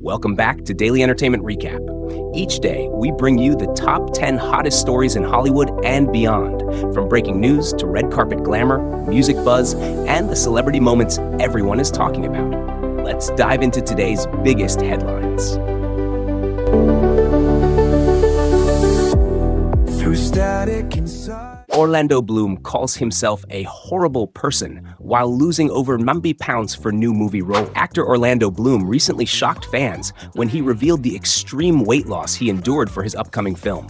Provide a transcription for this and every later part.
Welcome back to Daily Entertainment Recap. Each day, we bring you the top 10 hottest stories in Hollywood and beyond, from breaking news to red carpet glamour, music buzz, and the celebrity moments everyone is talking about. Let's dive into today's biggest headlines. Orlando Bloom calls himself a horrible person while losing over 90 pounds for new movie role. Actor Orlando Bloom recently shocked fans when he revealed the extreme weight loss he endured for his upcoming film.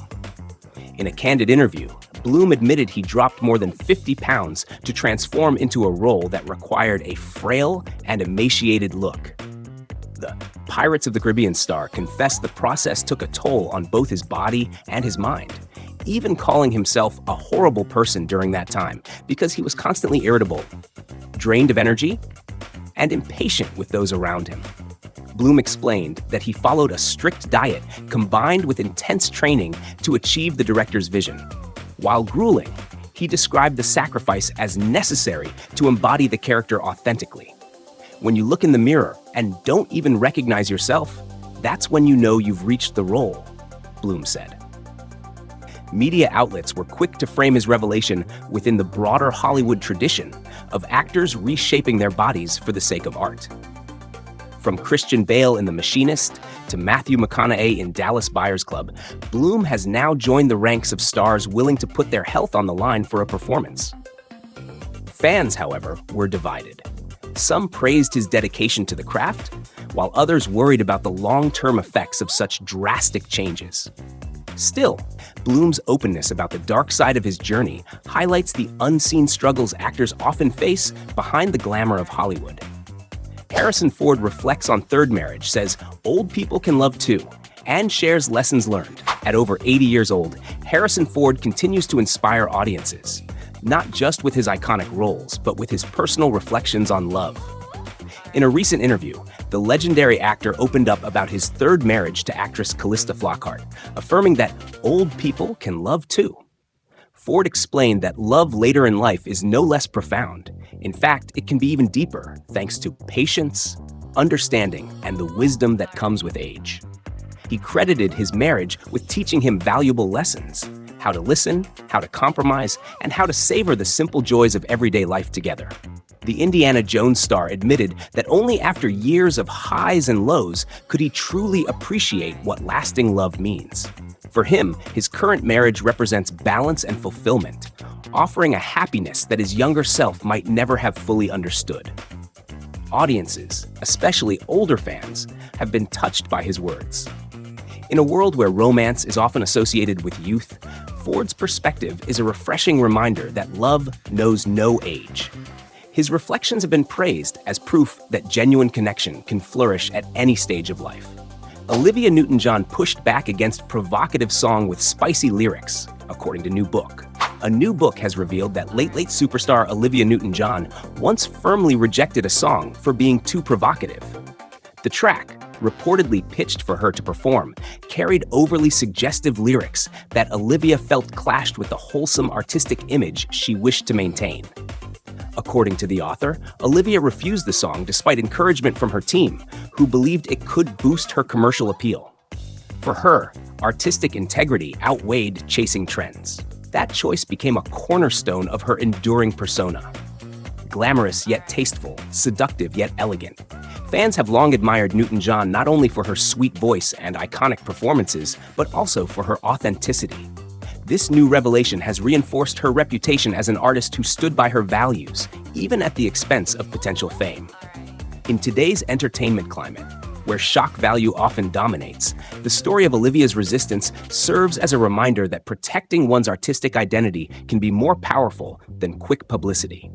In a candid interview, Bloom admitted he dropped more than 50 pounds to transform into a role that required a frail and emaciated look. The Pirates of the Caribbean star confessed the process took a toll on both his body and his mind, even calling himself a horrible person during that time because he was constantly irritable, drained of energy, and impatient with those around him. Bloom explained that he followed a strict diet combined with intense training to achieve the director's vision. While grueling, he described the sacrifice as necessary to embody the character authentically. When you look in the mirror and don't even recognize yourself, that's when you know you've reached the role, Bloom said. Media outlets were quick to frame his revelation within the broader Hollywood tradition of actors reshaping their bodies for the sake of art. From Christian Bale in The Machinist to Matthew McConaughey in Dallas Buyers Club, Bloom has now joined the ranks of stars willing to put their health on the line for a performance. Fans, however, were divided. Some praised his dedication to the craft, while others worried about the long-term effects of such drastic changes. Still, Bloom's openness about the dark side of his journey highlights the unseen struggles actors often face behind the glamour of Hollywood. Harrison Ford reflects on Third Marriage, says old people can love too, and shares lessons learned. At over 80 years old, Harrison Ford continues to inspire audiences, not just with his iconic roles, but with his personal reflections on love. In a recent interview, the legendary actor opened up about his third marriage to actress Calista Flockhart, affirming that old people can love too. Ford explained that love later in life is no less profound. In fact, it can be even deeper, thanks to patience, understanding, and the wisdom that comes with age. He credited his marriage with teaching him valuable lessons: how to listen, how to compromise, and how to savor the simple joys of everyday life together. The Indiana Jones star admitted that only after years of highs and lows could he truly appreciate what lasting love means. For him, his current marriage represents balance and fulfillment, offering a happiness that his younger self might never have fully understood. Audiences, especially older fans, have been touched by his words. In a world where romance is often associated with youth, Ford's perspective is a refreshing reminder that love knows no age. His reflections have been praised as proof that genuine connection can flourish at any stage of life. Olivia Newton-John pushed back against provocative song with spicy lyrics, according to New Book. A New Book has revealed that late superstar Olivia Newton-John once firmly rejected a song for being too provocative. The track, reportedly pitched for her to perform, carried overly suggestive lyrics that Olivia felt clashed with the wholesome artistic image she wished to maintain. According to the author, Olivia refused the song despite encouragement from her team, who believed it could boost her commercial appeal. For her, artistic integrity outweighed chasing trends. That choice became a cornerstone of her enduring persona. Glamorous yet tasteful, seductive yet elegant. Fans have long admired Newton-John not only for her sweet voice and iconic performances, but also for her authenticity. This new revelation has reinforced her reputation as an artist who stood by her values, even at the expense of potential fame. In today's entertainment climate, where shock value often dominates, the story of Olivia's resistance serves as a reminder that protecting one's artistic identity can be more powerful than quick publicity.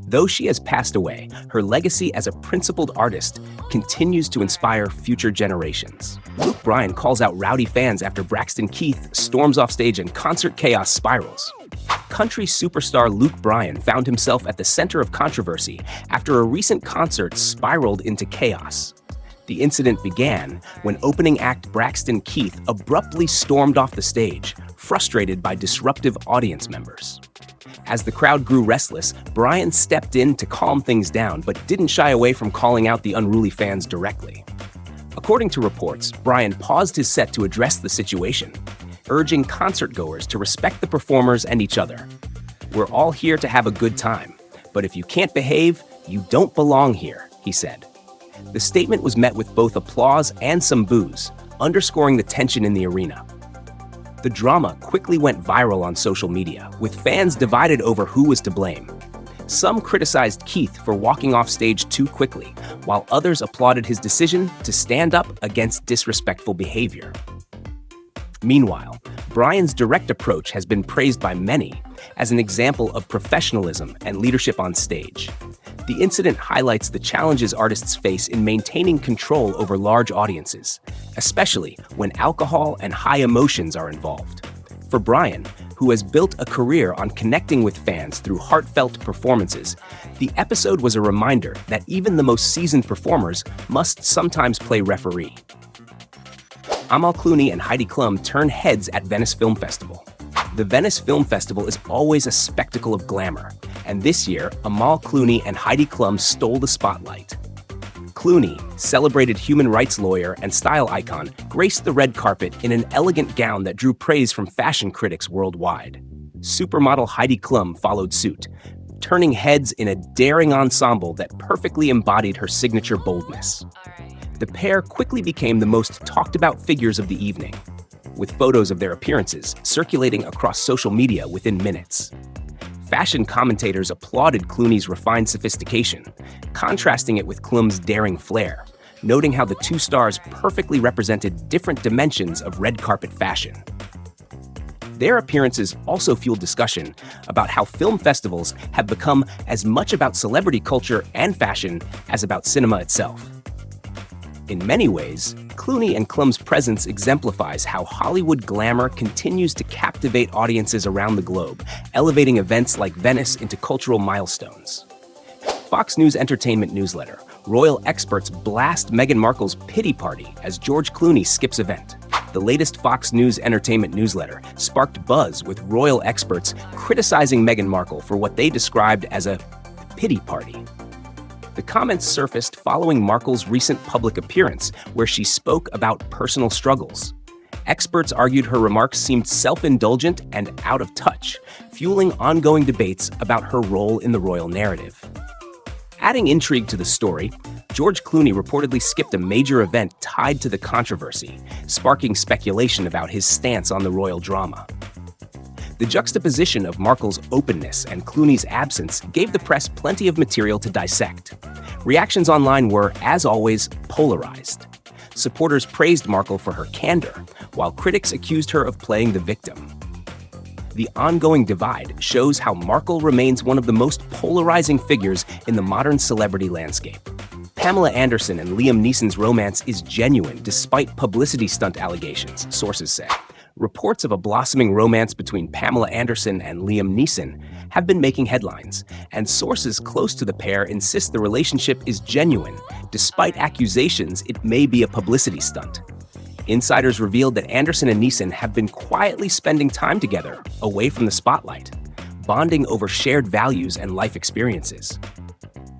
Though she has passed away, her legacy as a principled artist continues to inspire future generations. Bryan calls out rowdy fans after Braxton Keith storms off stage and concert chaos spirals. Country superstar Luke Bryan found himself at the center of controversy after a recent concert spiraled into chaos. The incident began when opening act Braxton Keith abruptly stormed off the stage, frustrated by disruptive audience members. As the crowd grew restless, Bryan stepped in to calm things down, but didn't shy away from calling out the unruly fans directly. According to reports, Bryan paused his set to address the situation, urging concertgoers to respect the performers and each other. "We're all here to have a good time, but if you can't behave, you don't belong here," he said. The statement was met with both applause and some boos, underscoring the tension in the arena. The drama quickly went viral on social media, with fans divided over who was to blame. Some criticized Keith for walking off stage too quickly, while others applauded his decision to stand up against disrespectful behavior. Meanwhile, Bryan's direct approach has been praised by many as an example of professionalism and leadership on stage. The incident highlights the challenges artists face in maintaining control over large audiences, especially when alcohol and high emotions are involved. For Bryan, who has built a career on connecting with fans through heartfelt performances, the episode was a reminder that even the most seasoned performers must sometimes play referee. Amal Clooney and Heidi Klum turn heads at Venice Film Festival. The Venice Film Festival is always a spectacle of glamour, and this year, Amal Clooney and Heidi Klum stole the spotlight. Clooney, celebrated human rights lawyer and style icon, graced the red carpet in an elegant gown that drew praise from fashion critics worldwide. Supermodel Heidi Klum followed suit, turning heads in a daring ensemble that perfectly embodied her signature boldness. The pair quickly became the most talked-about figures of the evening, with photos of their appearances circulating across social media within minutes. Fashion commentators applauded Clooney's refined sophistication, contrasting it with Klum's daring flair, noting how the two stars perfectly represented different dimensions of red carpet fashion. Their appearances also fueled discussion about how film festivals have become as much about celebrity culture and fashion as about cinema itself. In many ways, Clooney and Klum's presence exemplifies how Hollywood glamour continues to captivate audiences around the globe, elevating events like Venice into cultural milestones. Fox News Entertainment newsletter, royal experts blast Meghan Markle's pity party as George Clooney skips event. The latest Fox News Entertainment newsletter sparked buzz with royal experts criticizing Meghan Markle for what they described as a pity party. The comments surfaced following Markle's recent public appearance, where she spoke about personal struggles. Experts argued her remarks seemed self-indulgent and out of touch, fueling ongoing debates about her role in the royal narrative. Adding intrigue to the story, George Clooney reportedly skipped a major event tied to the controversy, sparking speculation about his stance on the royal drama. The juxtaposition of Markle's openness and Clooney's absence gave the press plenty of material to dissect. Reactions online were, as always, polarized. Supporters praised Markle for her candor, while critics accused her of playing the victim. The ongoing divide shows how Markle remains one of the most polarizing figures in the modern celebrity landscape. Pamela Anderson and Liam Neeson's romance is genuine despite publicity stunt allegations, sources say. Reports of a blossoming romance between Pamela Anderson and Liam Neeson have been making headlines, and sources close to the pair insist the relationship is genuine, despite accusations it may be a publicity stunt. Insiders revealed that Anderson and Neeson have been quietly spending time together, away from the spotlight, bonding over shared values and life experiences.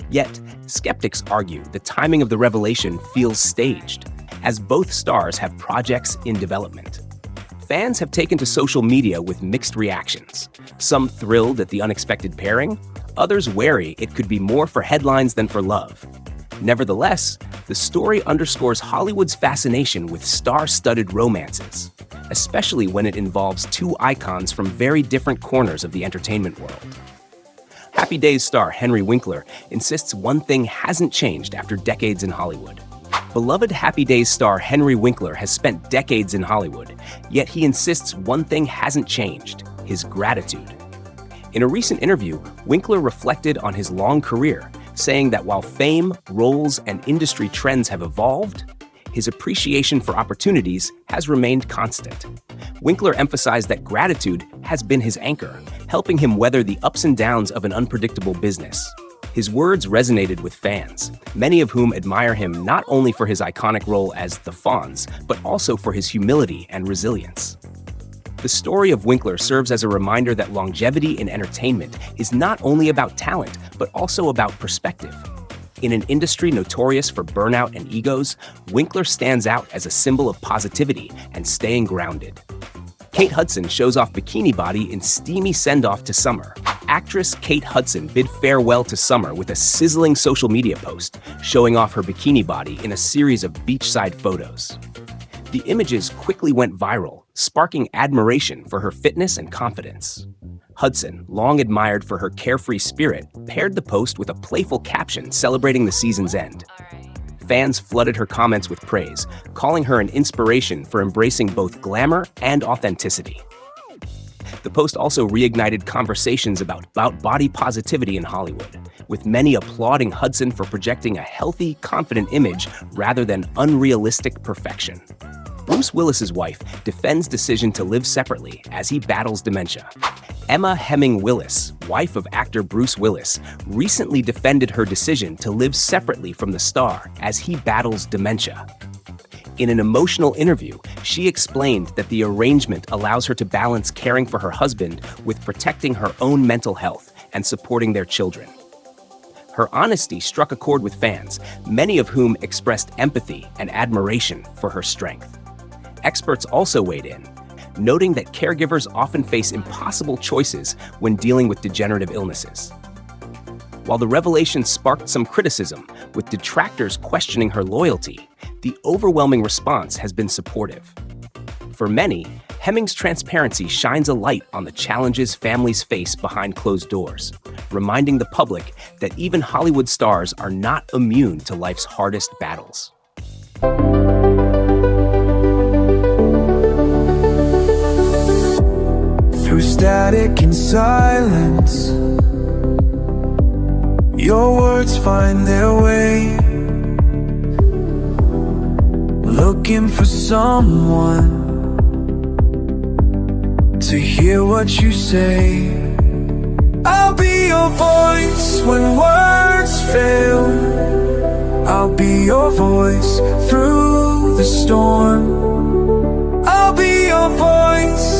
Yet, skeptics argue the timing of the revelation feels staged, as both stars have projects in development. Fans have taken to social media with mixed reactions, some thrilled at the unexpected pairing, others wary it could be more for headlines than for love. Nevertheless, the story underscores Hollywood's fascination with star-studded romances, especially when it involves two icons from very different corners of the entertainment world. Happy Days star Henry Winkler insists one thing hasn't changed after decades in Hollywood. Beloved Happy Days star Henry Winkler has spent decades in Hollywood, yet he insists one thing hasn't changed: his gratitude. In a recent interview, Winkler reflected on his long career, saying that while fame, roles, and industry trends have evolved, his appreciation for opportunities has remained constant. Winkler emphasized that gratitude has been his anchor, helping him weather the ups and downs of an unpredictable business. His words resonated with fans, many of whom admire him not only for his iconic role as the Fonz, but also for his humility and resilience. The story of Winkler serves as a reminder that longevity in entertainment is not only about talent, but also about perspective. In an industry notorious for burnout and egos, Winkler stands out as a symbol of positivity and staying grounded. Kate Hudson shows off bikini body in steamy send-off to summer. Actress Kate Hudson bid farewell to summer with a sizzling social media post, showing off her bikini body in a series of beachside photos. The images quickly went viral, sparking admiration for her fitness and confidence. Hudson, long admired for her carefree spirit, paired the post with a playful caption celebrating the season's end. Fans flooded her comments with praise, calling her an inspiration for embracing both glamour and authenticity. The post also reignited conversations about body positivity in Hollywood, with many applauding Hudson for projecting a healthy, confident image rather than unrealistic perfection. Bruce Willis's wife defends decision to live separately as he battles dementia. Emma Hemming Willis, wife of actor Bruce Willis, recently defended her decision to live separately from the star as he battles dementia. In an emotional interview, she explained that the arrangement allows her to balance caring for her husband with protecting her own mental health and supporting their children. Her honesty struck a chord with fans, many of whom expressed empathy and admiration for her strength. Experts also weighed in, noting that caregivers often face impossible choices when dealing with degenerative illnesses. While the revelation sparked some criticism, with detractors questioning her loyalty, the overwhelming response has been supportive. For many, Hemming's transparency shines a light on the challenges families face behind closed doors, reminding the public that even Hollywood stars are not immune to life's hardest battles. Through static and silence, your words find their way, looking for someone to hear what you say. I'll be your voice when words fail. I'll be your voice through the storm. I'll be your voice